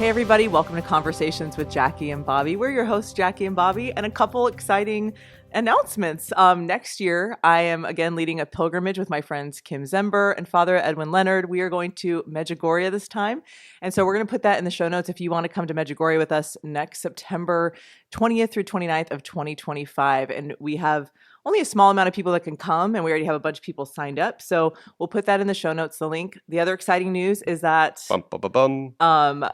Hey everybody, welcome to Conversations with Jackie and Bobby. We're your hosts, Jackie and Bobby, and a couple exciting announcements. Next year, I am again leading a pilgrimage with my friends Kim Zember and Father Edwin Leonard. We are going to Medjugorje this time, and so we're going to put that in the show notes if you want to come to Medjugorje with us next September 20th through 29th of 2025. And we have only a small amount of people that can come, and we already have a bunch of people signed up. So we'll put that in the show notes, the link. The other exciting news is that I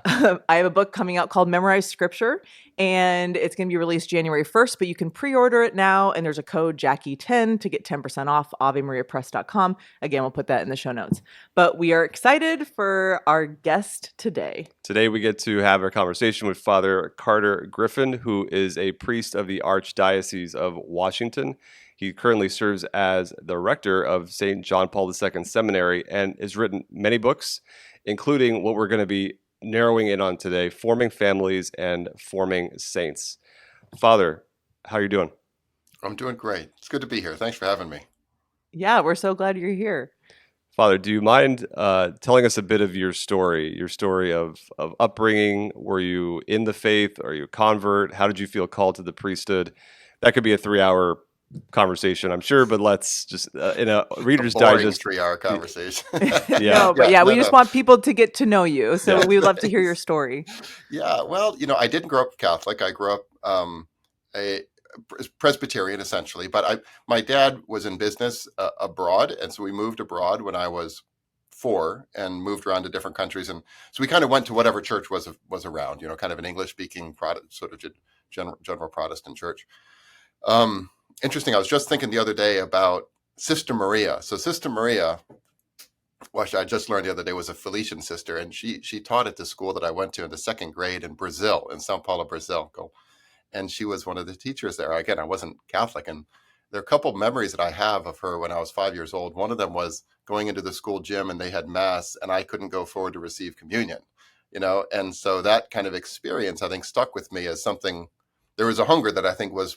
have a book coming out called Memorize Scripture, and it's going to be released January 1st, but you can pre-order it now, and there's a code Jackie10 to get 10% off, AveMariaPress.com. Again, we'll put that in the show notes. But we are excited for our guest today. Today we get to have a conversation with Father Carter Griffin, who is a priest of the Archdiocese of Washington. He currently serves as the rector of St. John Paul II Seminary and has written many books, including what we're going to be narrowing in on today, Forming Families and Forming Saints. Father, how are you doing? I'm doing great. It's good to be here. Thanks for having me. Yeah, we're so glad you're here. Father, do you mind telling us a bit of your story of upbringing? Were you in the faith? Are you a convert? How did you feel called to the priesthood? That could be a 3-hour conversation, I'm sure, but let's just in a Reader's Digest 3-hour conversation. We just want people to get to know you, so we would love to hear your story. Yeah, well, I didn't grow up Catholic. I grew up a Presbyterian essentially, but my dad was in business abroad, and so we moved abroad when I was 4 and moved around to different countries, and so we kind of went to whatever church was around, kind of an English-speaking sort of general Protestant church. Interesting. I was just thinking the other day about Sister Maria. So Sister Maria, which I just learned the other day, was a Felician sister, and she taught at the school that I went to in the 2nd grade in Brazil, in São Paulo, Brazil. And she was one of the teachers there. Again, I wasn't Catholic, and there are a couple of memories that I have of her when I was 5 years old. One of them was going into the school gym, and they had mass, and I couldn't go forward to receive communion. And so that kind of experience, I think, stuck with me as something. There was a hunger that I think was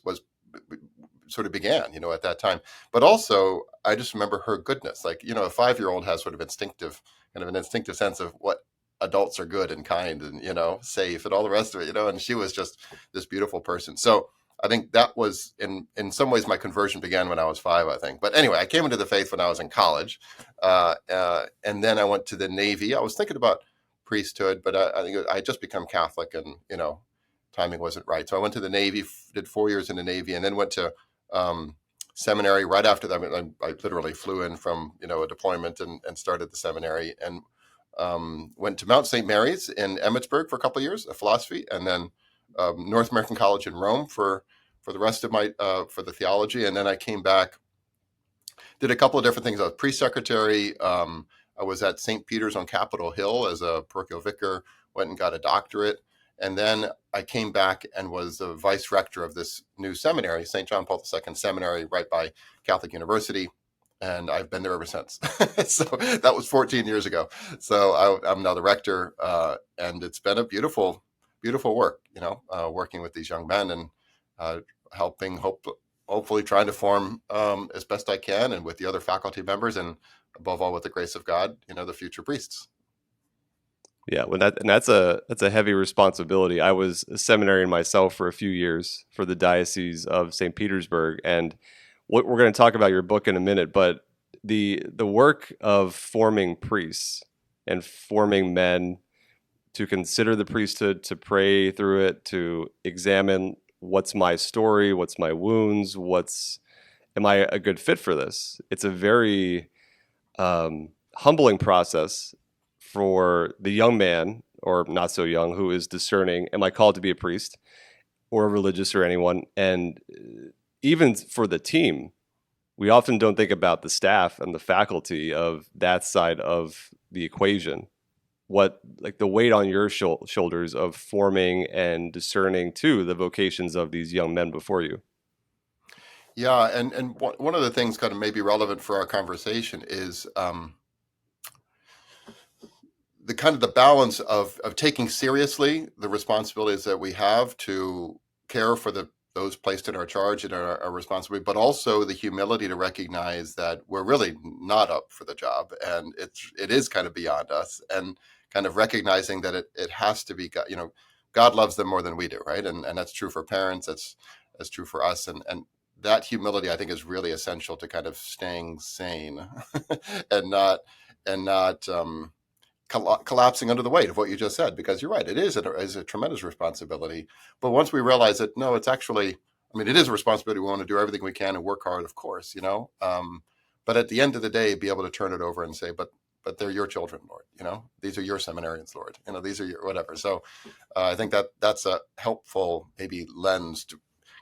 sort of began, at that time. But also, I just remember her goodness. Like, a 5-year-old has sort of an instinctive sense of what adults are good and kind and, safe and all the rest of it, and she was just this beautiful person. So I think that was, in some ways, my conversion began when I was 5, I think. But anyway, I came into the faith when I was in college. And then I went to the Navy. I was thinking about priesthood, but I think I had just become Catholic and, timing wasn't right. So I went to the Navy, did 4 years in the Navy, and then went to seminary right after that. I literally flew in from, a deployment and started the seminary, and went to Mount St. Mary's in Emmitsburg for a couple of years, philosophy, and then North American College in Rome for the rest of my, for the theology. And then I came back, did a couple of different things. I was priest secretary. I was at St. Peter's on Capitol Hill as a parochial vicar, went and got a doctorate. And then I came back and was a vice rector of this new seminary, St. John Paul II Seminary, right by Catholic University. And I've been there ever since. So that was 14 years ago. So I'm now the rector, and it's been a beautiful, beautiful work, working with these young men and helping, hopefully trying to form as best I can, and with the other faculty members, and above all, with the grace of God, the future priests. Yeah, that's a heavy responsibility. I was a seminarian myself for a few years for the Diocese of St. Petersburg, and what we're going to talk about your book in a minute, but the work of forming priests and forming men to consider the priesthood, to pray through it, to examine what's my story, what's my wounds, am I a good fit for this? It's a very humbling process for the young man, or not so young, who is discerning, am I called to be a priest or a religious or anyone? And even for the team, we often don't think about the staff and the faculty of that side of the equation. What, like, the weight on your shoulders of forming and discerning too the vocations of these young men before you. Yeah, and one of the things kind of maybe relevant for our conversation is the balance of taking seriously the responsibilities that we have to care for those placed in our charge and our responsibility, but also the humility to recognize that we're really not up for the job, and it is kind of beyond us, and kind of recognizing that it has to be God. God loves them more than we do, right? And that's true for parents. That's true for us. And that humility, I think, is really essential to kind of staying sane and not collapsing under the weight of what you just said. Because you're right, it is a tremendous responsibility. But once we realize that, no, it's actually, I mean, it is a responsibility. We want to do everything we can and work hard, of course, but at the end of the day, be able to turn it over and say, but they're your children, Lord. These are your seminarians, Lord. These are your whatever. So I think that's a helpful maybe lens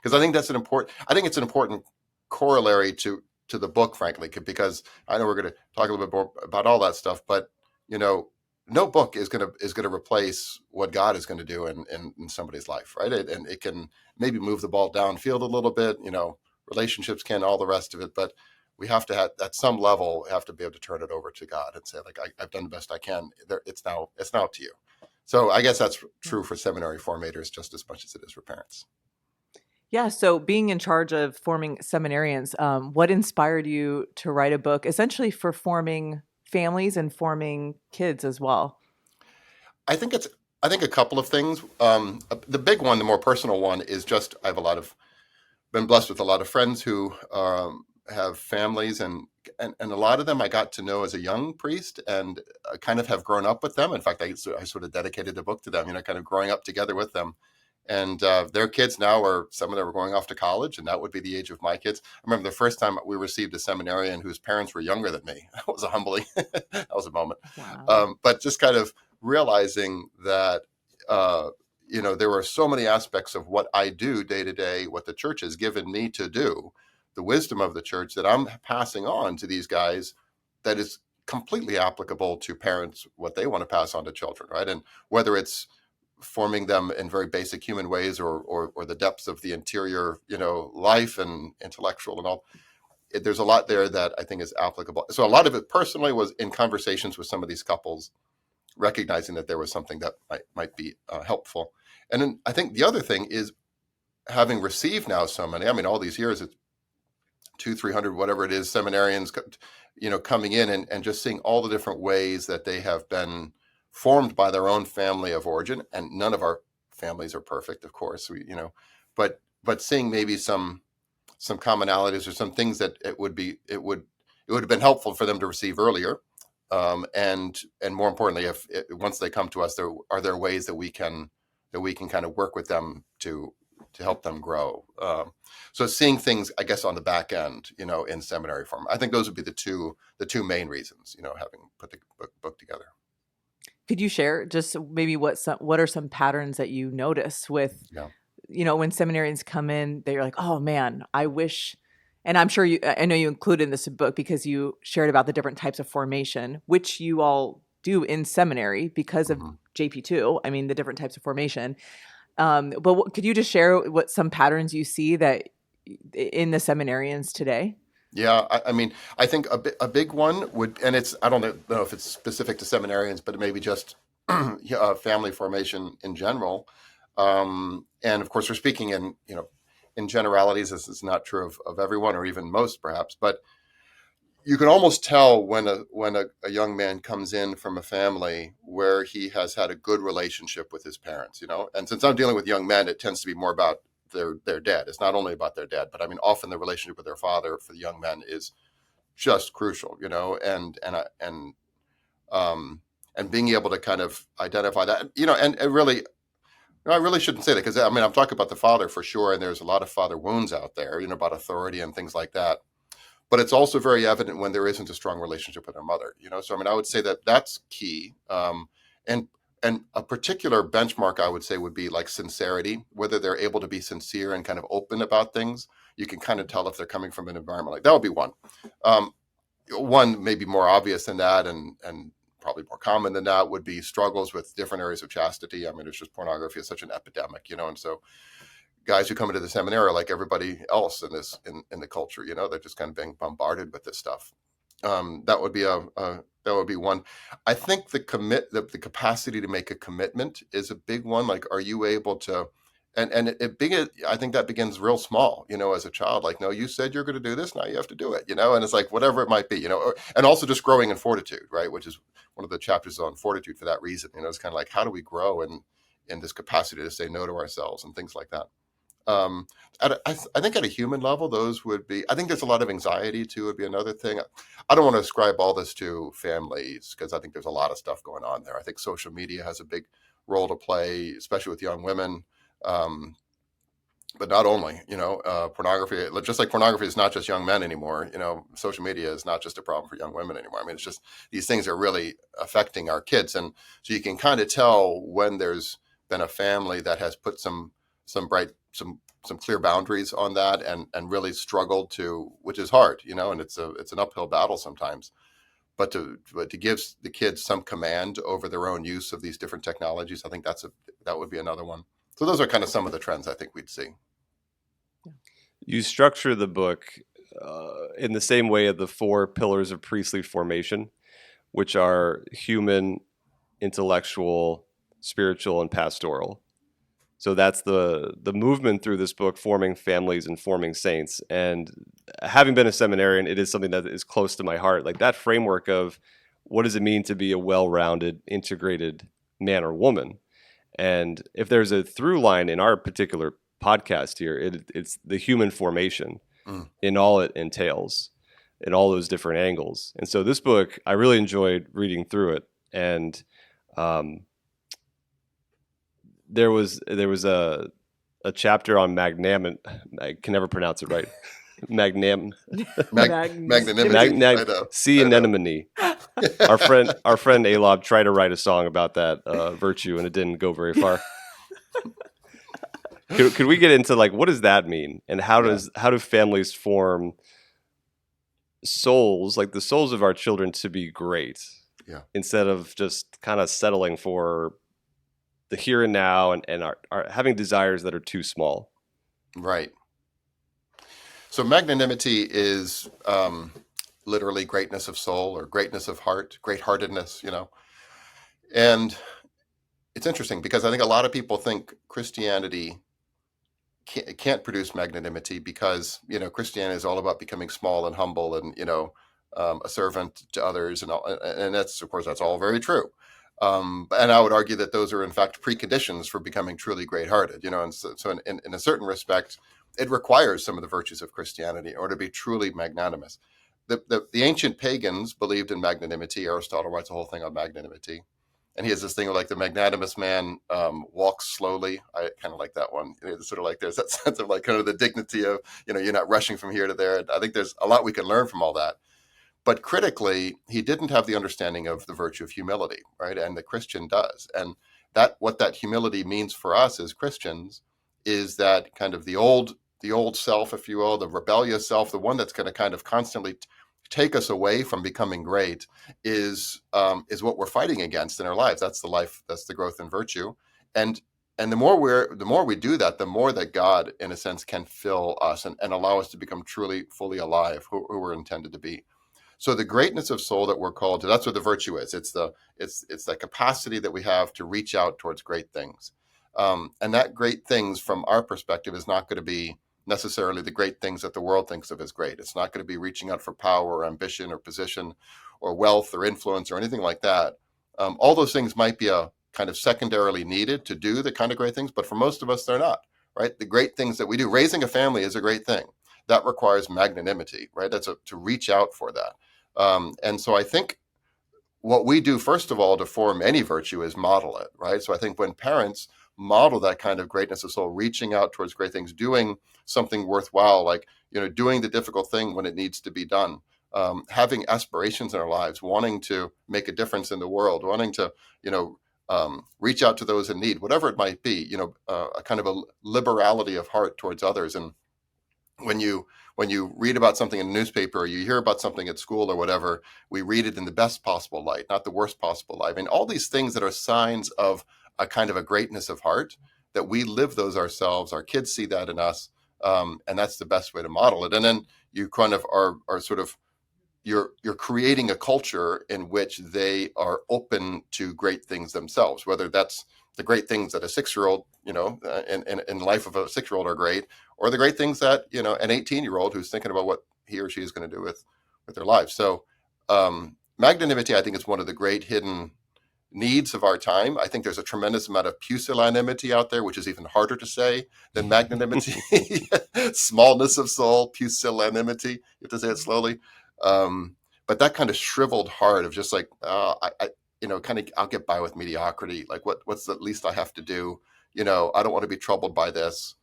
because I think it's an important corollary to the book, frankly, because I know we're going to talk a little bit more about all that stuff, but no book is going to replace what God is going to do in somebody's life, right? And it can maybe move the ball downfield a little bit, relationships can, all the rest of it, but we have to at some level have to be able to turn it over to God and say, like, I've done the best I can. It's now up to you. So I guess that's true for seminary formators just as much as it is for parents. Yeah. So being in charge of forming seminarians, what inspired you to write a book essentially for forming families and forming kids as well? I think a couple of things. The big one, the more personal one, is just I've been blessed with a lot of friends who have families, and a lot of them I got to know as a young priest, and kind of have grown up with them. In fact, I sort of dedicated the book to them, kind of growing up together with them. And their kids now some of them are going off to college, and that would be the age of my kids. I remember the first time we received a seminarian whose parents were younger than me. That was a humbling, that was a moment. Wow. But just kind of realizing that, there were so many aspects of what I do day to day, what the church has given me to do, the wisdom of the church that I'm passing on to these guys, that is completely applicable to parents, what they want to pass on to children, right? And whether it's forming them in very basic human ways or the depths of the interior, life and intellectual and all, there's a lot there that I think is applicable. So a lot of it personally was in conversations with some of these couples, recognizing that there was something that might be helpful. And then I think the other thing is, having received now so many, I mean, all these years, it's 200-300, whatever it is, seminarians, coming in and just seeing all the different ways that they have been formed by their own family of origin. And none of our families are perfect, of course, but seeing maybe some commonalities or some things that it would have been helpful for them to receive earlier. And more importantly, once they come to us, are there ways that we can kind of work with them to help them grow. So seeing things, I guess, on the back end, in seminary form, I think those would be the two main reasons, having put the book together. Could you share just maybe what are some patterns that you notice with, when seminarians come in, they're like, oh man, I wish, and I'm sure I know you included in this book because you shared about the different types of formation, which you all do in seminary because of JP2. I mean, the different types of formation. But could you just share what some patterns you see that in the seminarians today? Yeah, I mean, I think a big one would, and I don't know if it's specific to seminarians, but maybe just family formation in general. And of course, we're speaking in generalities. This is not true of everyone, or even most, perhaps. But you can almost tell when a young man comes in from a family where he has had a good relationship with his parents. And since I'm dealing with young men, it tends to be more about their dad. It's not only about their dad, but I mean, often the relationship with their father for the young men is just crucial, and being able to kind of identify that, and really, I really shouldn't say that, because I mean, I'm talking about the father for sure, and there's a lot of father wounds out there, about authority and things like that. But it's also very evident when there isn't a strong relationship with their mother, So I mean, I would say that that's key. And a particular benchmark, I would say, would be like sincerity, whether they're able to be sincere and kind of open about things. You can kind of tell if they're coming from an environment like that. Would be one. One maybe more obvious than that, and probably more common than that, would be struggles with different areas of chastity. I mean, it's just pornography is such an epidemic, and so guys who come into the seminary are like everybody else in the culture, they're just kind of being bombarded with this stuff. That would be one. I think the capacity to make a commitment is a big one. Like, are you able to and I think that begins real small, as a child. Like, no, you said you're going to do this, now you have to do it, and it's like whatever it might be, and also just growing in fortitude, right? Which is one of the chapters on fortitude for that reason. It's kind of like, how do we grow in this capacity to say no to ourselves and things like that. I think at a human level, those would be. I think there's a lot of anxiety too. Would be another thing. I don't want to ascribe all this to families because I think there's a lot of stuff going on there. I think social media has a big role to play, especially with young women. But not only, pornography, just like pornography is not just young men anymore, social media is not just a problem for young women anymore. I mean, it's just these things are really affecting our kids. And so you can kind of tell when there's been a family that has put some clear boundaries on that and really struggled to, which is hard, and it's an uphill battle sometimes. But to give the kids some command over their own use of these different technologies, I think that would be another one. So those are kind of some of the trends I think we'd see. You structure the book in the same way of the 4 pillars of priestly formation, which are human, intellectual, spiritual, and pastoral. So that's the movement through this book, forming families and forming saints. And having been a seminarian, it is something that is close to my heart. Like that framework of what does it mean to be a well-rounded, integrated man or woman? And if there's a through line in our particular podcast here, it's the human formation in all it entails, in all those different angles. And so this book, I really enjoyed reading through it. And there was a chapter on magnanimity. I can never pronounce it right. Magnanimity. Anemone. Our friend Alob tried to write a song about that virtue, and it didn't go very far. Could we get into like what does that mean, and how do families form souls, like the souls of our children, to be great, instead of just kind of settling for the here and now and are having desires that are too small. Right. So magnanimity is literally greatness of soul or greatness of heart, great-heartedness, And it's interesting because I think a lot of people think Christianity can't produce magnanimity because, Christianity is all about becoming small and humble and, a servant to others. And that's, of course, that's all very true. And I would argue that those are, in fact, preconditions for becoming truly great-hearted, And so in a certain respect, it requires some of the virtues of Christianity in order to be truly magnanimous. The ancient pagans believed in magnanimity. Aristotle writes a whole thing on magnanimity. And he has this thing where, like, the magnanimous man walks slowly. I kind of like that one. It's sort of like there's that sense of, like, kind of the dignity of, you're not rushing from here to there. I think there's a lot we can learn from all that. But critically, he didn't have the understanding of the virtue of humility, right? And the Christian does. And what that humility means for us as Christians is that kind of the old self, if you will, the rebellious self, the one that's going to kind of constantly take us away from becoming great is what we're fighting against in our lives. That's the life, that's the growth in virtue. And the more we do that, the more that God, in a sense, can fill us and allow us to become truly, fully alive, who we're intended to be. So the greatness of soul that we're called to, that's what the virtue is. It's the capacity that we have to reach out towards great things. And that great things from our perspective is not going to be necessarily the great things that the world thinks of as great. It's not going to be reaching out for power or ambition or position or wealth or influence or anything like that. All those things might be a kind of secondarily needed to do the kind of great things, but for most of us, they're not, right? The great things that we do, raising a family is a great thing. That requires magnanimity, right? That's to reach out for that. And so I think what we do, first of all, to form any virtue is model it, right? So I think when parents model that kind of greatness of soul, reaching out towards great things, doing something worthwhile, like, doing the difficult thing when it needs to be done, having aspirations in our lives, wanting to make a difference in the world, wanting to, reach out to those in need, whatever it might be, a kind of a liberality of heart towards others. And when you read about something in a newspaper or you hear about something at school or whatever, we read it in the best possible light, not the worst possible light. I mean, all these things that are signs of a kind of a greatness of heart, that we live those ourselves, our kids see that in us, and that's the best way to model it. And then you kind of are sort of, you're creating a culture in which they are open to great things themselves, whether that's the great things that a 6-year-old, in life of a 6-year-old are great, or the great things that, an 18-year-old who's thinking about what he or she is going to do with their life. So magnanimity, I think, is one of the great hidden needs of our time. I think there's a tremendous amount of pusillanimity out there, which is even harder to say than magnanimity. Smallness of soul, pusillanimity. You have to say it slowly. But that kind of shriveled heart of just like, I'll get by with mediocrity. Like what's the least I have to do? I don't want to be troubled by this.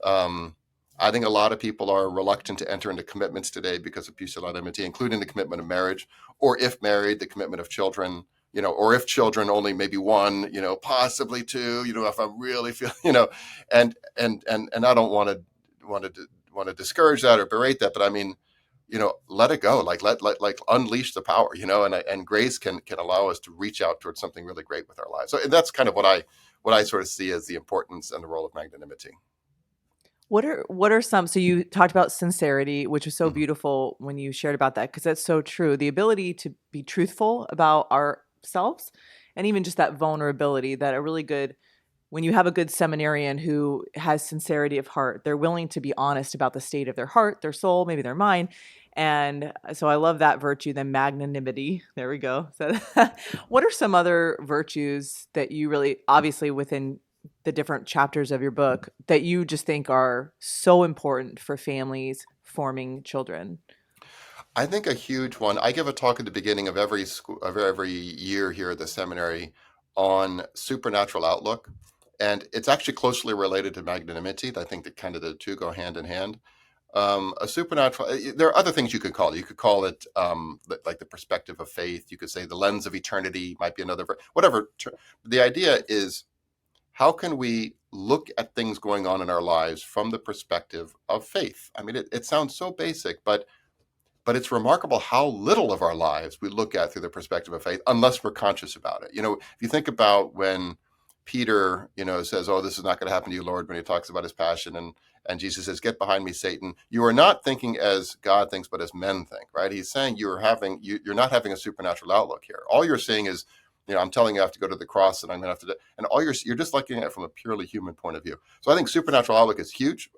I think a lot of people are reluctant to enter into commitments today because of pusillanimity, including the commitment of marriage, or if married, the commitment of children, or if children, only maybe one, possibly two, if I'm really feeling, and I don't want to discourage that or berate that, but I mean, let it go, like like unleash the power, and grace can allow us to reach out towards something really great with our lives. So that's kind of what I sort of see as the importance and the role of magnanimity. What are some, so you talked about sincerity, which was so beautiful when you shared about that, because that's so true. The ability to be truthful about ourselves, and even just that vulnerability, that when you have a good seminarian who has sincerity of heart, they're willing to be honest about the state of their heart, their soul, maybe their mind. And so I love that virtue, the magnanimity. There we go. So what are some other virtues that you really, obviously within the different chapters of your book, that you just think are so important for families forming children? I think a huge one. I give a talk at the beginning of every year here at the seminary on supernatural outlook, and it's actually closely related to magnanimity. I think that kind of the two go hand in hand. A supernatural. There are other things you could call it. You could call it like the perspective of faith. You could say the lens of eternity might be another. Whatever. The idea is, how can we look at things going on in our lives from the perspective of faith? I mean, it sounds so basic, but it's remarkable how little of our lives we look at through the perspective of faith, unless we're conscious about it. If you think about when Peter, says, "Oh, this is not going to happen to you, Lord," when he talks about his passion, and Jesus says, "Get behind me, Satan. You are not thinking as God thinks, but as men think." Right? He's saying you're not having a supernatural outlook here. All you're seeing is, I'm telling you I have to go to the cross, and I'm going to have to, and you're just looking at it from a purely human point of view. So I think supernatural outlook is huge.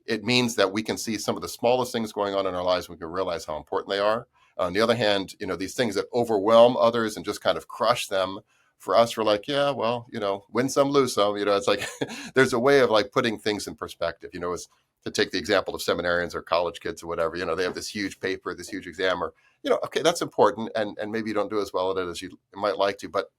It means that we can see some of the smallest things going on in our lives, and we can realize how important they are. On the other hand, these things that overwhelm others and just kind of crush them, for us, we're like, yeah, well, win some, lose some. It's like there's a way of like putting things in perspective. Is to take the example of seminarians or college kids or whatever. They have this huge paper, this huge exam, or okay, that's important, and maybe you don't do as well at it as you might like to. But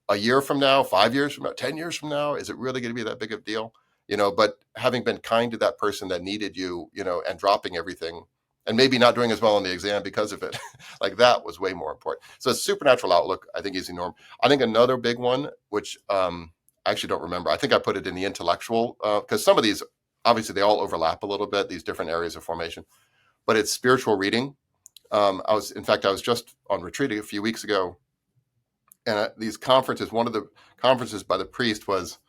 a year from now, 5 years from now, 10 years from now, is it really going to be that big of a deal? But having been kind to that person that needed you, and dropping everything, and maybe not doing as well on the exam because of it, like that was way more important. So supernatural outlook, I think, is enormous. I think another big one, which I actually don't remember, I think I put it in the intellectual, because some of these, obviously they all overlap a little bit, these different areas of formation, but it's spiritual reading. I was just on retreat a few weeks ago, and at these conferences, one of the conferences by the priest he was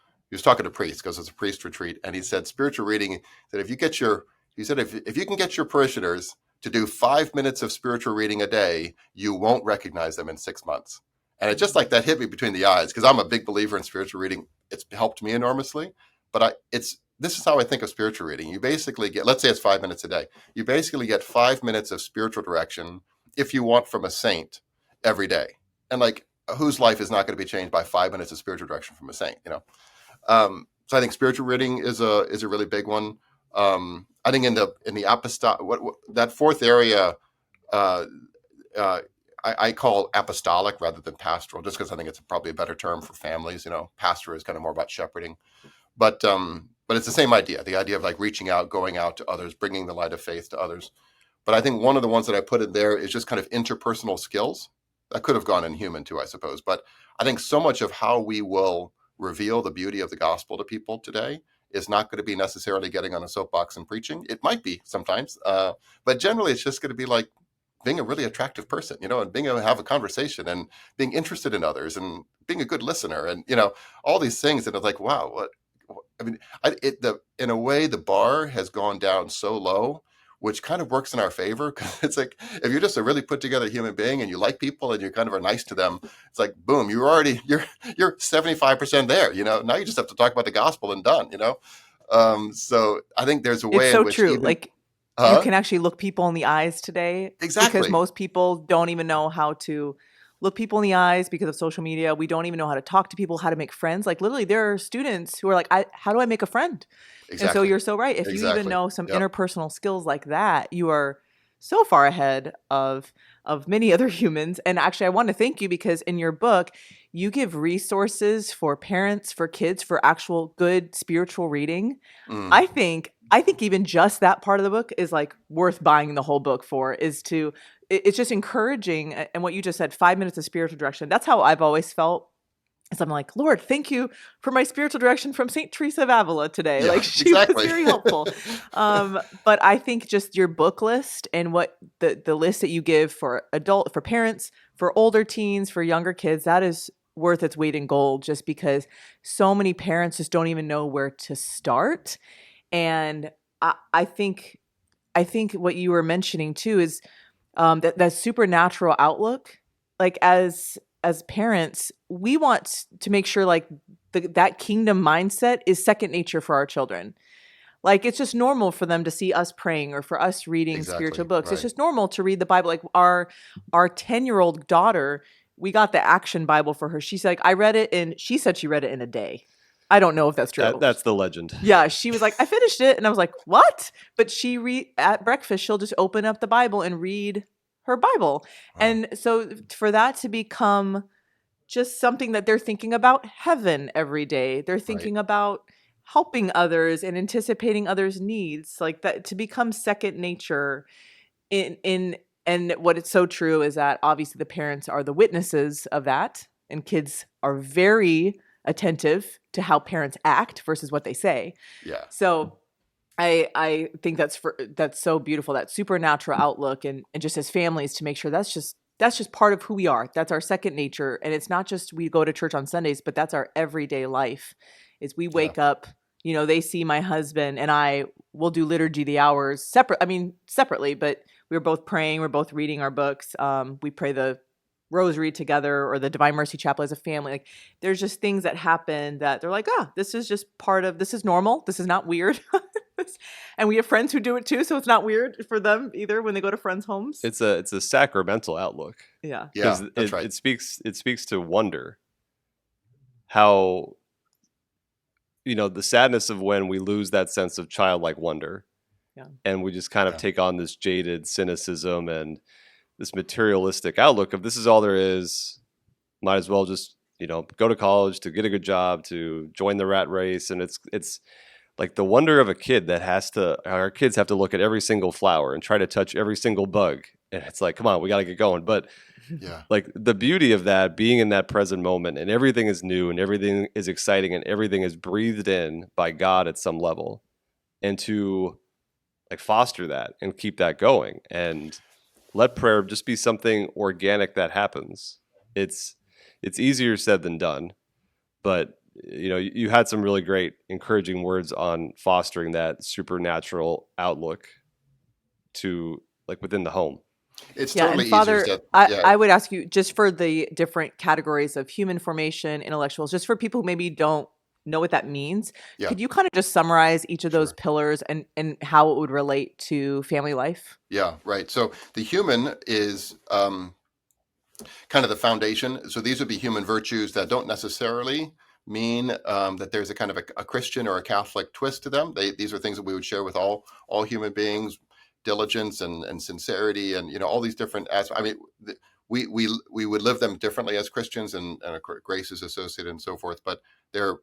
talking to priests because it's a priest retreat, and he said spiritual reading, that if you can get your parishioners to do 5 minutes of spiritual reading a day, you won't recognize them in 6 months. And it just like that hit me between the eyes, because I'm a big believer in spiritual reading. It's helped me enormously, but this is how I think of spiritual reading. You basically get, let's say it's 5 minutes a day. You basically get 5 minutes of spiritual direction, if you want, from a saint every day. And like, whose life is not going to be changed by 5 minutes of spiritual direction from a saint, So I think spiritual reading is a really big one. I think in the apostolic, that fourth area, I call apostolic rather than pastoral, just because I think it's probably a better term for families. Pastor is kind of more about shepherding, but it's the same idea, the idea of like reaching out, going out to others, bringing the light of faith to others. But I think one of the ones that I put in there is just kind of interpersonal skills. That could have gone in human too, I suppose. But I think so much of how we will reveal the beauty of the gospel to people today is not going to be necessarily getting on a soapbox and preaching. It might be sometimes, but generally it's just going to be like being a really attractive person, and being able to have a conversation and being interested in others and being a good listener, and all these things. And it's like, wow, what I mean, in a way, the bar has gone down so low. which kind of works in our favor. Because it's like, if you're just a really put together human being and you like people and you kind of are nice to them, it's like, boom, you're 75% there. Now you just have to talk about the gospel and done. So I think there's a It's way in so which true. even Like you can actually look people in the eyes today because exactly. most people don't even know how to look people in the eyes because of social media. We don't even know how to talk to people, how to make friends. Like literally there are students who are like, how do I make a friend? And so Exactly. you're so right. If you even Exactly. know some Yep. interpersonal skills like that, you are so far ahead of many other humans. And actually, I want to thank you because in your book, you give resources for parents, for kids, for actual good spiritual reading. Mm, I think even just that part of the book is like worth buying the whole book for. It's just encouraging. And what you just said, 5 minutes of spiritual direction. That's how I've always felt. So I'm like, Lord, thank you for my spiritual direction from St. Teresa of Avila today. yeah, Like she was exactly. very helpful. But I think just your book list and what the list that you give for parents, for older teens, for younger kids, that is worth its weight in gold just because so many parents just don't even know where to start. And I think what you were mentioning too is that supernatural outlook. Like as parents, we want to make sure like that kingdom mindset is second nature for our children. Like it's just normal for them to see us praying or for us reading spiritual Exactly. books. It's Right. just normal to read the Bible. Like our 10-year-old daughter, we got the action Bible for her. She's like, she said she read it in a day. I don't know if that's true. That's the legend. Yeah, she was like, I finished it. And I was like, what? But at breakfast, she'll just open up the Bible and read her Bible. Wow. And so for that to become just something that they're thinking about heaven every day, they're thinking about helping others and anticipating others' needs, like that to become second nature and what it's so true is that obviously the parents are the witnesses of that, and kids are very attentive to how parents act versus what they say. Yeah. So I think that's so beautiful, that supernatural outlook, and just as families to make sure that's just part of who we are. That's our second nature. And it's not just we go to church on Sundays, but that's our everyday life. Is we wake up, they see my husband and I will do liturgy the hours separately, but we're both praying, we're both reading our books. We pray the rosary together or the Divine Mercy Chapel as a family. Like there's just things that happen that they're like, this is just this is normal. This is not weird. And we have friends who do it too, so it's not weird for them either when they go to friends' homes. It's a sacramental outlook. Yeah. Yeah, that's right. It speaks to wonder. How the sadness of when we lose that sense of childlike wonder. Yeah. And we just kind of take on this jaded cynicism and this materialistic outlook of this is all there is. Might as well just, go to college, to get a good job, to join the rat race. And it's like the wonder of a kid that our kids have to look at every single flower and try to touch every single bug. And it's like, come on, we got to get going. But like the beauty of that, being in that present moment, and everything is new and everything is exciting and everything is breathed in by God at some level, and to like foster that and keep that going and let prayer just be something organic that happens. It's easier said than done, but you had some really great encouraging words on fostering that supernatural outlook to like within the home. It's totally and Father, easier said. I would ask you just for the different categories of human formation, intellectuals, just for people who maybe don't know what that means. Yeah. Could you kind of just summarize each of those pillars and how it would relate to family life? Yeah, right. So the human is kind of the foundation. So these would be human virtues that don't necessarily mean that there's a kind of a Christian or a Catholic twist to them. These are things that we would share with all human beings: diligence and sincerity, and all these different aspects. I mean, we would live them differently as Christians, and grace is associated and so forth. But they're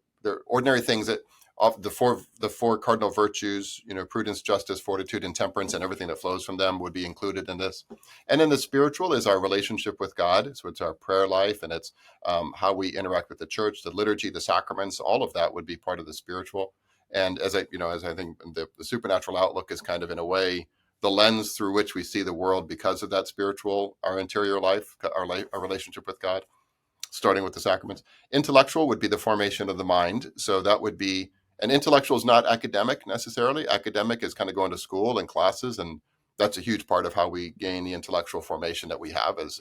ordinary things that of the four cardinal virtues, prudence, justice, fortitude, and temperance, and everything that flows from them would be included in this. And then the spiritual is our relationship with God. So it's our prayer life, and it's how we interact with the church, the liturgy, the sacraments. All of that would be part of the spiritual. And as I think the supernatural outlook is kind of in a way the lens through which we see the world because of that spiritual, our interior life, our relationship with God, starting with the sacraments. Intellectual would be the formation of the mind. So that would be And intellectual is not academic necessarily. Academic is kind of going to school and classes, and that's a huge part of how we gain the intellectual formation that we have as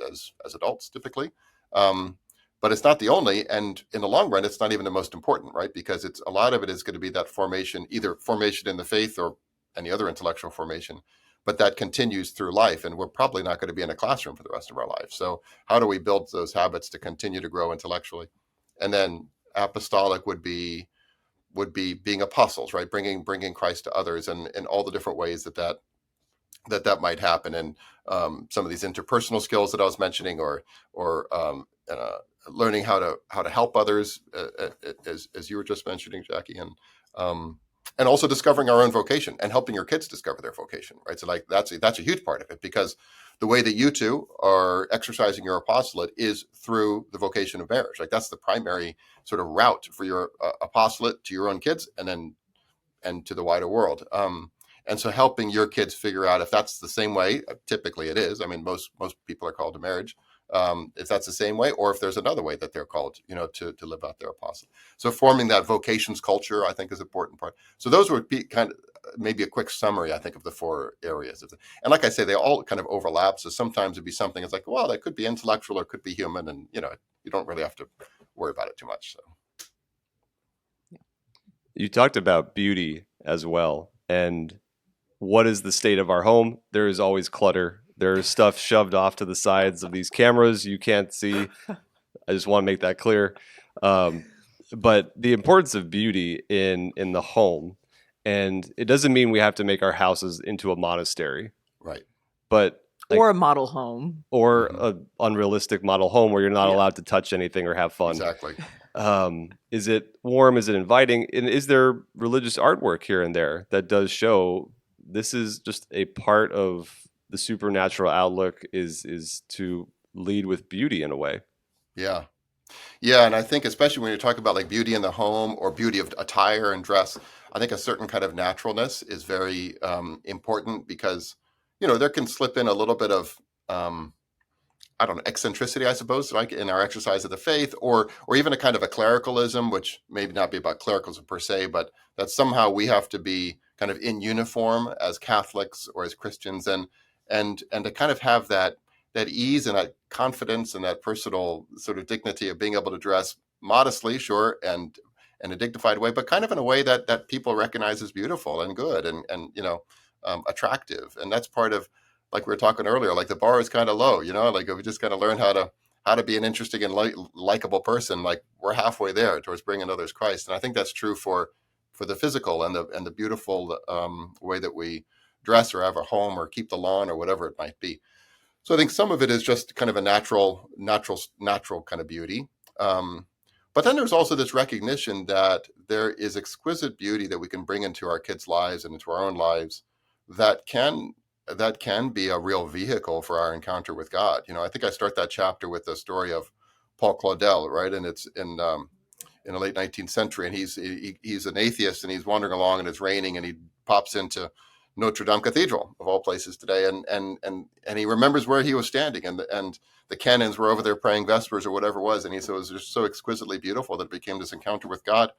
adults typically. But it's not the only, and in the long run, it's not even the most important, right? Because it's a lot of it is going to be that formation, either formation in the faith or any other intellectual formation, but that continues through life, and we're probably not going to be in a classroom for the rest of our life. So how do we build those habits to continue to grow intellectually? And then apostolic would be being apostles, right? Bringing Christ to others, and in all the different ways that might happen, and some of these interpersonal skills that I was mentioning, or learning how to help others, as you were just mentioning, Jackie, and also discovering our own vocation and helping your kids discover their vocation, right? So like that's a huge part of it, because the way that you two are exercising your apostolate is through the vocation of marriage. Like that's the primary sort of route for your apostolate to your own kids, and to the wider world. And so helping your kids figure out if that's the same way, typically it is. I mean, most people are called to marriage. If that's the same way, or if there's another way that they're called, to live out their apostle. So forming that vocations culture, I think, is an important part. So those would be kind of maybe a quick summary, I think, of the four areas. And like I say, they all kind of overlap. So sometimes it'd be something, it's like, well, that could be intellectual or it could be human. And, you don't really have to worry about it too much. So. You talked about beauty as well. And what is the state of our home? There is always clutter. There's stuff shoved off to the sides of these cameras you can't see. I just want to make that clear. But the importance of beauty in the home, and it doesn't mean we have to make our houses into a monastery. Right. But or a model home. Or an unrealistic model home where you're not allowed to touch anything or have fun. Exactly. Is it warm? Is it inviting? And is there religious artwork here and there that does show this is just a part of the supernatural outlook is to lead with beauty in a way? Yeah. Yeah. And I think especially when you're talking about like beauty in the home or beauty of attire and dress, I think a certain kind of naturalness is very important, because, there can slip in a little bit of, eccentricity, I suppose, like in our exercise of the faith, or even a kind of a clericalism, which maybe not be about clericalism per se, but that somehow we have to be kind of in uniform as Catholics or as Christians, and to kind of have that ease and that confidence and that personal sort of dignity of being able to dress modestly, sure, and in a dignified way, but kind of in a way that people recognize as beautiful and good and attractive. And that's part of, like we were talking earlier, like the bar is kind of low, like if we just kind of learn how to be an interesting and likable person, like we're halfway there towards bringing others Christ. And I think that's true for the physical and the beautiful way that we dress or have a home or keep the lawn or whatever it might be. So I think some of it is just kind of a natural kind of beauty. But then there's also this recognition that there is exquisite beauty that we can bring into our kids' lives and into our own lives that can be a real vehicle for our encounter with God. I think I start that chapter with the story of Paul Claudel, right? And it's in the late 19th century, and he's an atheist, and he's wandering along, and it's raining, and he pops into Notre Dame Cathedral, of all places today, and he remembers where he was standing, and the canons were over there praying Vespers or whatever it was, and he said it was just so exquisitely beautiful that it became this encounter with God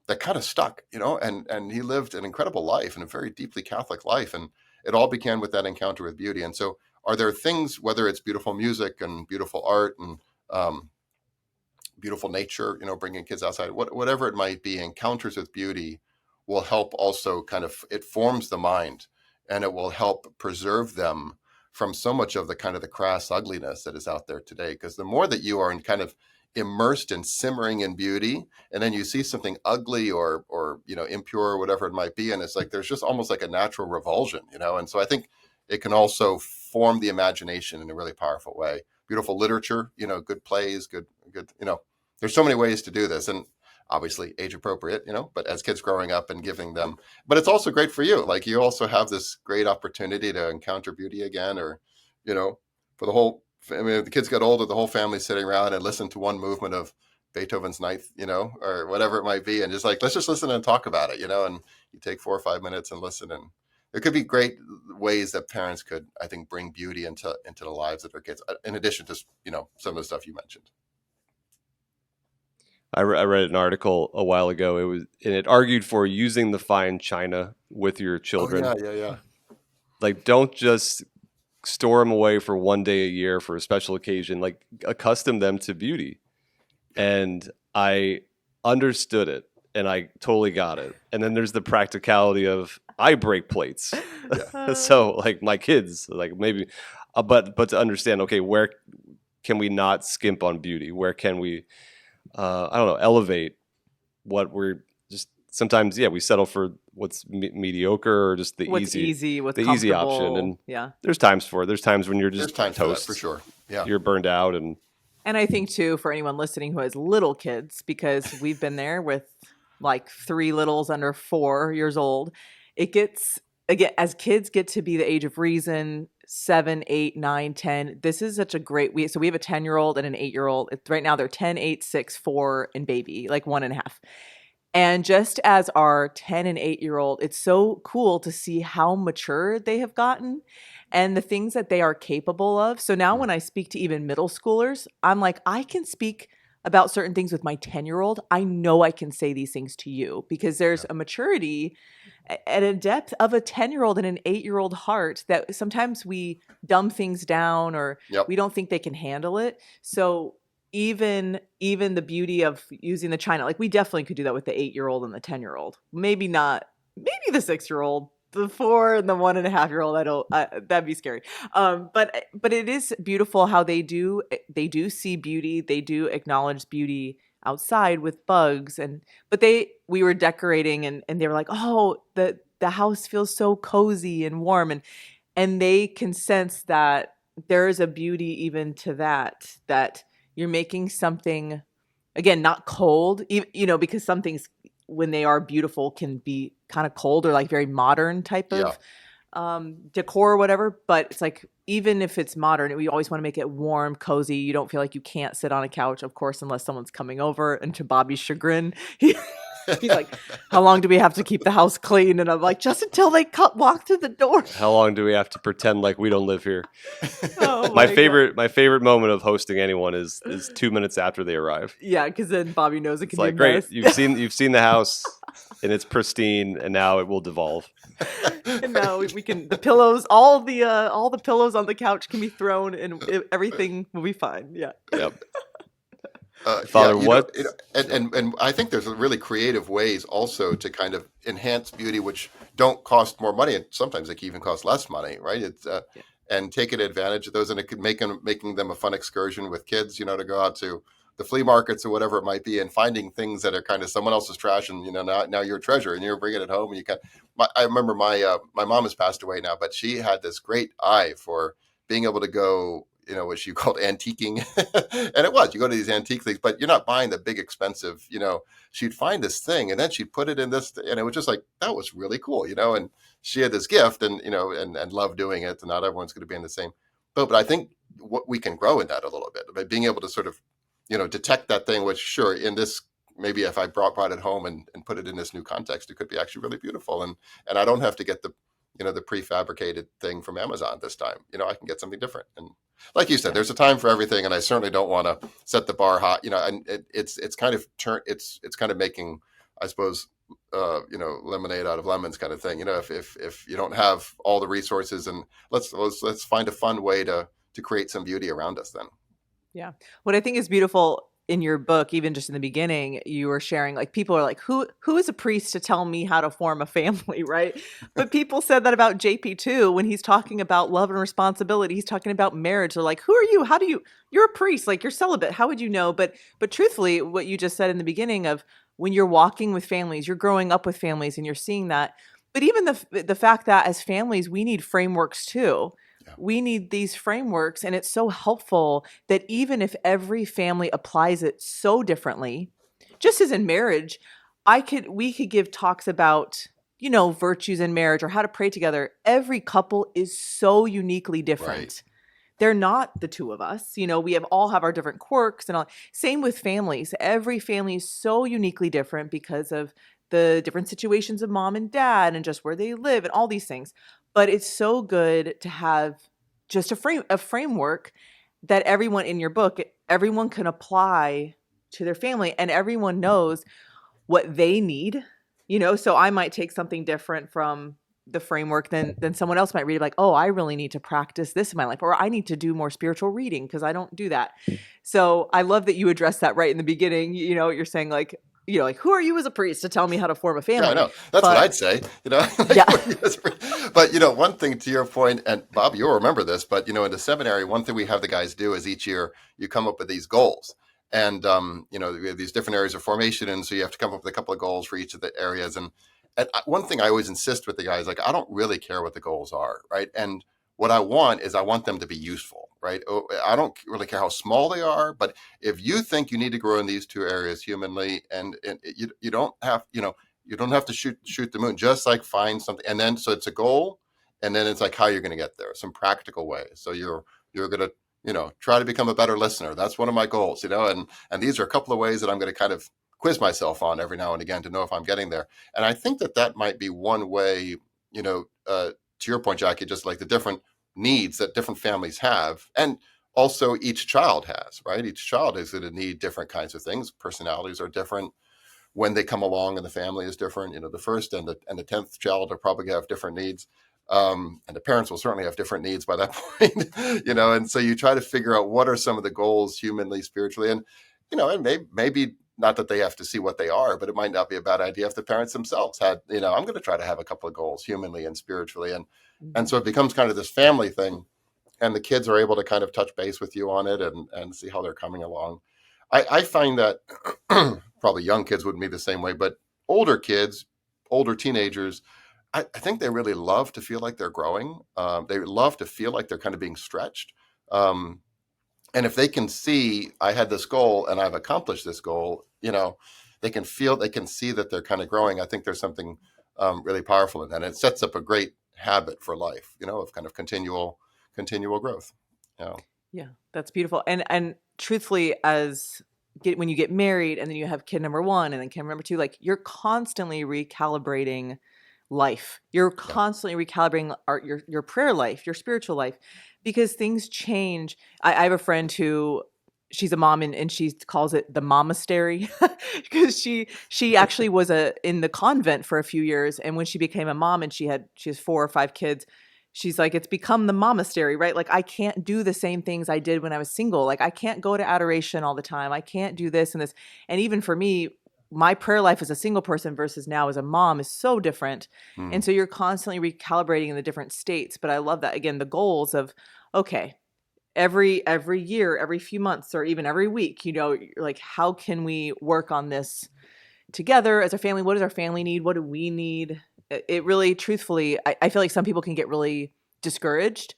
that kind of stuck, and he lived an incredible life and a very deeply Catholic life, and it all began with that encounter with beauty. And so are there things, whether it's beautiful music and beautiful art and beautiful nature, bringing kids outside, whatever it might be, encounters with beauty will help also it forms the mind, and it will help preserve them from so much of the kind of the crass ugliness that is out there today. Because the more that you are in kind of immersed and simmering in beauty, and then you see something ugly or impure or whatever it might be, and it's like there's just almost like a natural revulsion, and so I think it can also form the imagination in a really powerful way. Beautiful literature, good plays, good there's so many ways to do this, and obviously age appropriate, but as kids growing up and giving them, but it's also great for you, like you also have this great opportunity to encounter beauty again, or for the whole, if the kids got older, the whole family sitting around and listen to one movement of Beethoven's Ninth, or whatever it might be, and just like, let's just listen and talk about it, and you take 4 or 5 minutes and listen, and there could be great ways that parents could, I think, bring beauty into the lives of their kids, in addition to, some of the stuff you mentioned. I read an article a while ago. It argued for using the fine china with your children. Oh, yeah. Like, don't just store them away for one day a year for a special occasion. Like, accustom them to beauty. And I understood it, and I totally got it. And then there's the practicality of I break plates, so like my kids, like maybe, but to understand, okay, where can we not skimp on beauty? Where can we, I don't know, elevate what we're just sometimes, we settle for what's mediocre or just the what's easy, what's the easy option. And there's times when you're just times toast for that, for sure. Yeah, you're burned out. And I think too, for anyone listening who has little kids, because we've been there with like 3 littles under 4 years old, it gets, again, as kids get to be the age of reason, 7, 8, 9, 10, this is such a great, so we have a 10-year-old and an 8-year-old. Right now they're 10, 8, 6, 4, and baby, like 1.5. And just as our 10 and 8-year-old, it's so cool to see how mature they have gotten and the things that they are capable of. So now when I speak to even middle schoolers, I'm like, I can speak about certain things with my 10-year-old. I know I can say these things to you because there's a maturity at a depth of a 10-year-old and an 8-year-old heart that sometimes we dumb things down or we don't think they can handle it. So even the beauty of using the china, like we definitely could do that with the 8-year-old and the 10-year-old. Maybe not, maybe the 6-year-old, the 4 and the 1.5-year-old. That'd be scary. But it is beautiful how they do see beauty. They do acknowledge beauty outside with bugs. But we were decorating and they were like, oh, the house feels so cozy and warm. And they can sense that there is a beauty even to that you're making something, again, not cold, because some things when they are beautiful can be kind of cold or like very modern type of decor or whatever. But it's like, even if it's modern, we always want to make it warm, cozy. You don't feel like you can't sit on a couch, of course, unless someone's coming over. And to Bobby's chagrin, he's like, how long do we have to keep the house clean? And I'm like, just until they walk through the door. How long do we have to pretend like we don't live here? Oh my favorite moment of hosting anyone is 2 minutes after they arrive. Yeah, because then Bobby knows it can be great. You've seen the house and it's pristine, and now it will devolve. And now we can all the pillows on the couch can be thrown, and everything will be fine. Yeah. Yep. Father, what? And I think there's really creative ways also to kind of enhance beauty, which don't cost more money, and sometimes they can even cost less money, right? It's and taking advantage of those, and it could making them a fun excursion with kids, to go out to the flea markets or whatever it might be, and finding things that are kind of someone else's trash, and now you're a treasure, and you're bringing it home, and you can. I remember my mom has passed away now, but she had this great eye for being able to go, what she called antiquing. And it was, you go to these antique things, but you're not buying the big expensive, she'd find this thing and then she'd put it in this, and it was just like, that was really cool, and she had this gift and, and loved doing it. And not everyone's going to be in the same boat, but I think what we can grow in that a little bit by being able to sort of, detect that thing, which sure, in this, maybe if I brought it home and put it in this new context, it could be actually really beautiful. And I don't have to get the prefabricated thing from Amazon this time. I can get something different. And like you said, there's a time for everything, and I certainly don't want to set the bar high. And it's kind of it's kind of making, I suppose, lemonade out of lemons kind of thing. If you don't have all the resources, and let's find a fun way to create some beauty around us then. Yeah. What I think is beautiful in your book, even just in the beginning, you were sharing, like, people are like, who is a priest to tell me how to form a family, right? But people said that about JP too, when he's talking about love and responsibility. He's talking about marriage. They're like, who are you? How do you're a priest, like, you're celibate. How would you know? But truthfully, what you just said in the beginning of when you're walking with families, you're growing up with families and you're seeing that. But even the fact that as families, we need frameworks too. We need these frameworks, and it's so helpful that even if every family applies it so differently, just as in marriage, we could give talks about, virtues in marriage or how to pray together. Every couple is so uniquely different. Right. They're not the two of us. We all have our different quirks and all. Same with families. Every family is so uniquely different because of the different situations of mom and dad and just where they live and all these things. But it's so good to have just a framework that everyone in your book, everyone can apply to their family, and everyone knows what they need, so I might take something different from the framework than someone else might read, like, oh, I really need to practice this in my life, or I need to do more spiritual reading because I don't do that. So I love that you addressed that right in the beginning. You're saying like, like, who are you as a priest to tell me how to form a Yeah, I family? know. That's what But I'd say, yeah. But, one thing to your point, and Bob, you'll remember this, but, in the seminary, one thing we have the guys do is each year you come up with these goals. And, we have these different areas of formation. And so you have to come up with a couple of goals for each of the areas. And one thing I always insist with the guys, like, I don't really care what the goals are, right? And what I want them to be useful, right? I don't really care how small they are, but if you think you need to grow in these two areas humanly, and you don't have, you don't have to shoot the moon, just like find something. And then, so it's a goal. And then it's like how you're going to get there, some practical ways. So you're going to, try to become a better listener. That's one of my goals, and these are a couple of ways that I'm going to kind of quiz myself on every now and again to know if I'm getting there. And I think that might be one way, to your point, Jackie, just like the different needs that different families have. And also each child has, right? Each child is going to need different kinds of things. Personalities are different. When they come along and the family is different, the first and the 10th child are probably going to have different needs. And the parents will certainly have different needs by that point, and so you try to figure out what are some of the goals humanly, spiritually, and, and maybe not that they have to see what they are, but it might not be a bad idea if the parents themselves had, I'm going to try to have a couple of goals humanly and spiritually. And so it becomes kind of this family thing, and the kids are able to kind of touch base with you on it and see how they're coming along. I find that probably young kids wouldn't be the same way, but older kids, older teenagers, I think they really love to feel like they're growing. They love to feel like they're kind of being stretched. And if they can see, I had this goal and I've accomplished this goal, they can see that they're kind of growing. I think there's something really powerful in that. And it sets up a great habit for life, of kind of continual growth. Yeah, that's beautiful. And truthfully, when you get married and then you have kid number one and then kid number two, like, you're constantly recalibrating life. You're constantly recalibrating your prayer life, your spiritual life, because things change. I have a friend who, she's a mom, and she calls it the momastery because she actually was in the convent for a few years, and when she became a mom and she has 4 or 5 kids, she's like, it's become the momastery, right? Like, I can't do the same things I did when I was single. Like, I can't go to adoration all the time. I can't do this and this. And even for me, my prayer life as a single person versus now as a mom is so different. And so you're constantly recalibrating in the different states. But I love that, again, the goals of, okay, every year, every few months, or even every week, like, how can we work on this together as a family? What does our family need? What do we need? It really, truthfully, I feel like some people can get really discouraged,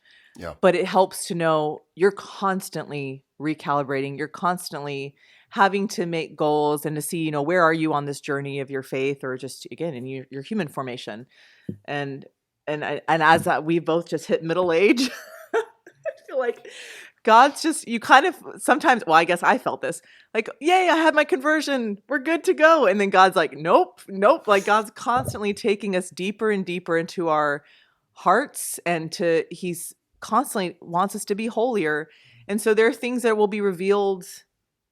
but it helps to know you're constantly recalibrating. You're constantly having to make goals and to see, where are you on this journey of your faith, or just, again, in your human formation. And as we both just hit middle age, I feel like God's just, you kind of sometimes, well, I guess I felt this, like, yay, I had my conversion, we're good to go. And then God's like, nope. Like, God's constantly taking us deeper and deeper into our hearts, and he's constantly wants us to be holier. And so there are things that will be revealed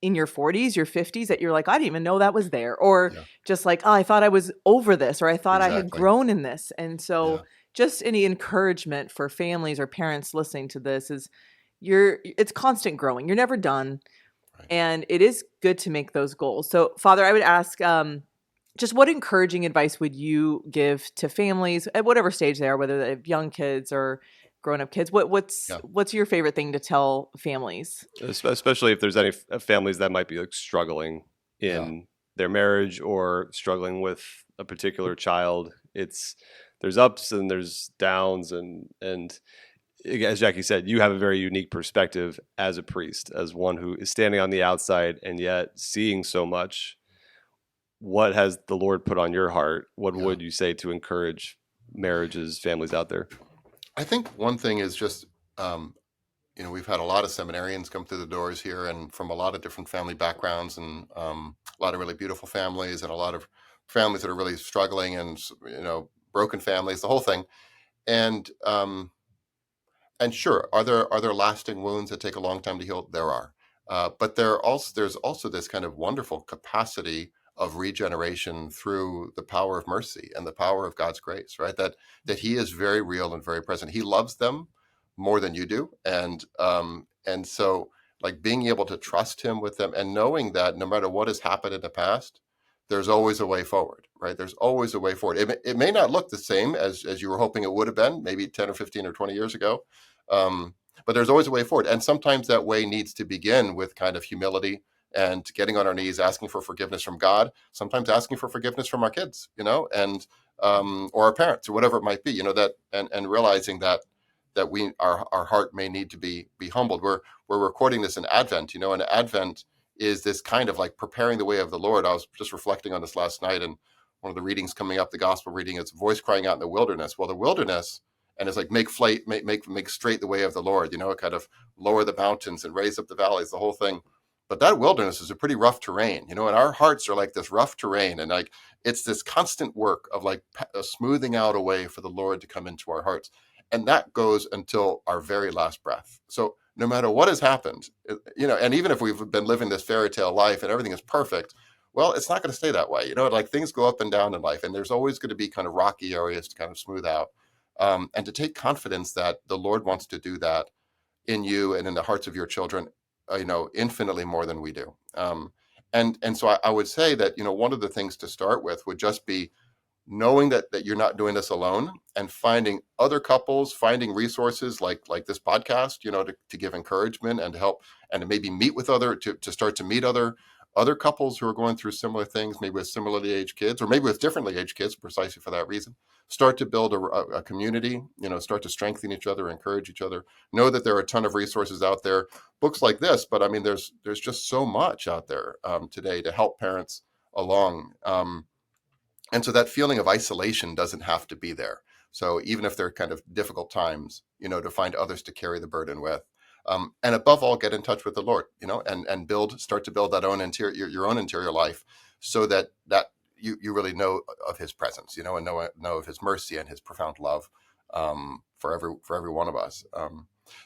in your 40s, your 50s, that you're like, I didn't even know that was there. Or just like, oh, I thought I was over this, or I thought I had grown in this. And so just any encouragement for families or parents listening to this is, it's constant growing. You're never done. Right. And it is good to make those goals. So, Father, I would ask, just what encouraging advice would you give to families at whatever stage they are, whether they have young kids or grown-up kids? What's your favorite thing to tell families? Especially if there's any families that might be like struggling in their marriage or struggling with a particular child. There's ups and there's downs, and as Jackie said, you have a very unique perspective as a priest, as one who is standing on the outside and yet seeing so much. What has the Lord put on your heart? What would you say to encourage marriages, families out there? I think one thing is just, we've had a lot of seminarians come through the doors here, and from a lot of different family backgrounds, and a lot of really beautiful families, and a lot of families that are really struggling, and, broken families, the whole thing. And sure, are there lasting wounds that take a long time to heal? There are. But there's also this kind of wonderful capacity of regeneration through the power of mercy and the power of God's grace, right? That He is very real and very present. He loves them more than you do, and so like being able to trust Him with them and knowing that no matter what has happened in the past, there's always a way forward, right? There's always a way forward. It may not look the same as you were hoping it would have been, maybe 10 or 15 or 20 years ago, but there's always a way forward. And sometimes that way needs to begin with kind of humility and getting on our knees, asking for forgiveness from God, sometimes asking for forgiveness from our kids, and or our parents or whatever it might be, that and realizing that our heart may need to be humbled. We're recording this in Advent, and Advent is this kind of like preparing the way of the Lord. I was just reflecting on this last night, and one of the readings coming up, the gospel reading, it's a voice crying out in the wilderness. Well, the wilderness, and it's like make straight the way of the Lord, kind of lower the mountains and raise up the valleys, the whole thing. But that wilderness is a pretty rough terrain, and our hearts are like this rough terrain, and like it's this constant work of like smoothing out a way for the Lord to come into our hearts. And that goes until our very last breath. So no matter what has happened, and even if we've been living this fairy tale life and everything is perfect, well, it's not going to stay that way. Like things go up and down in life, and there's always going to be kind of rocky areas to kind of smooth out. And to take confidence that the Lord wants to do that in you and in the hearts of your children, infinitely more than we do. And so I would say that, one of the things to start with would just be knowing that you're not doing this alone, and finding other couples, finding resources like this podcast, to give encouragement and to help, and to maybe meet with to start to meet other couples who are going through similar things, maybe with similarly aged kids, or maybe with differently aged kids, precisely for that reason. Start to build a community, start to strengthen each other, encourage each other. Know that there are a ton of resources out there, books like this, but I mean, there's just so much out there today to help parents along. And so that feeling of isolation doesn't have to be there. So even if they're kind of difficult times, to find others to carry the burden with. And above all, get in touch with the Lord, and start to build that your own interior life, so that you really know of His presence, and know of His mercy and His profound love for every one of us.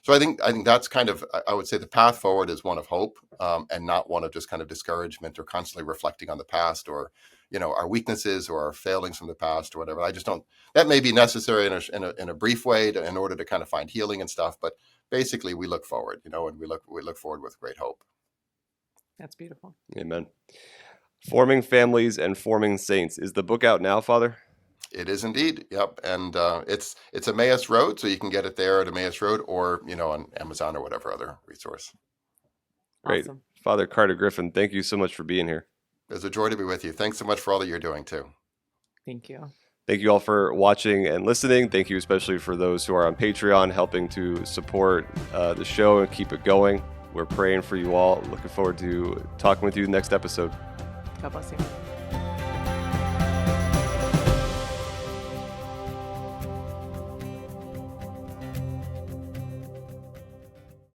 So I think that's kind of, I would say the path forward is one of hope, and not one of just kind of discouragement or constantly reflecting on the past, or our weaknesses or our failings from the past or whatever. I just don't. That may be necessary in a brief way in order to kind of find healing and stuff, but basically we look forward, and we look forward with great hope. That's beautiful. Amen. Forming Families and Forming Saints. Is the book out now, Father? It is indeed. Yep. And it's Emmaus Road, so you can get it there at Emmaus Road, or on Amazon or whatever other resource. Great. Awesome. Father Carter Griffin, thank you so much for being here. It's a joy to be with you. Thanks so much for all that you're doing too. Thank you. Thank you all for watching and listening. Thank you especially for those who are on Patreon helping to support the show and keep it going. We're praying for you all. Looking forward to talking with you next episode. God bless you.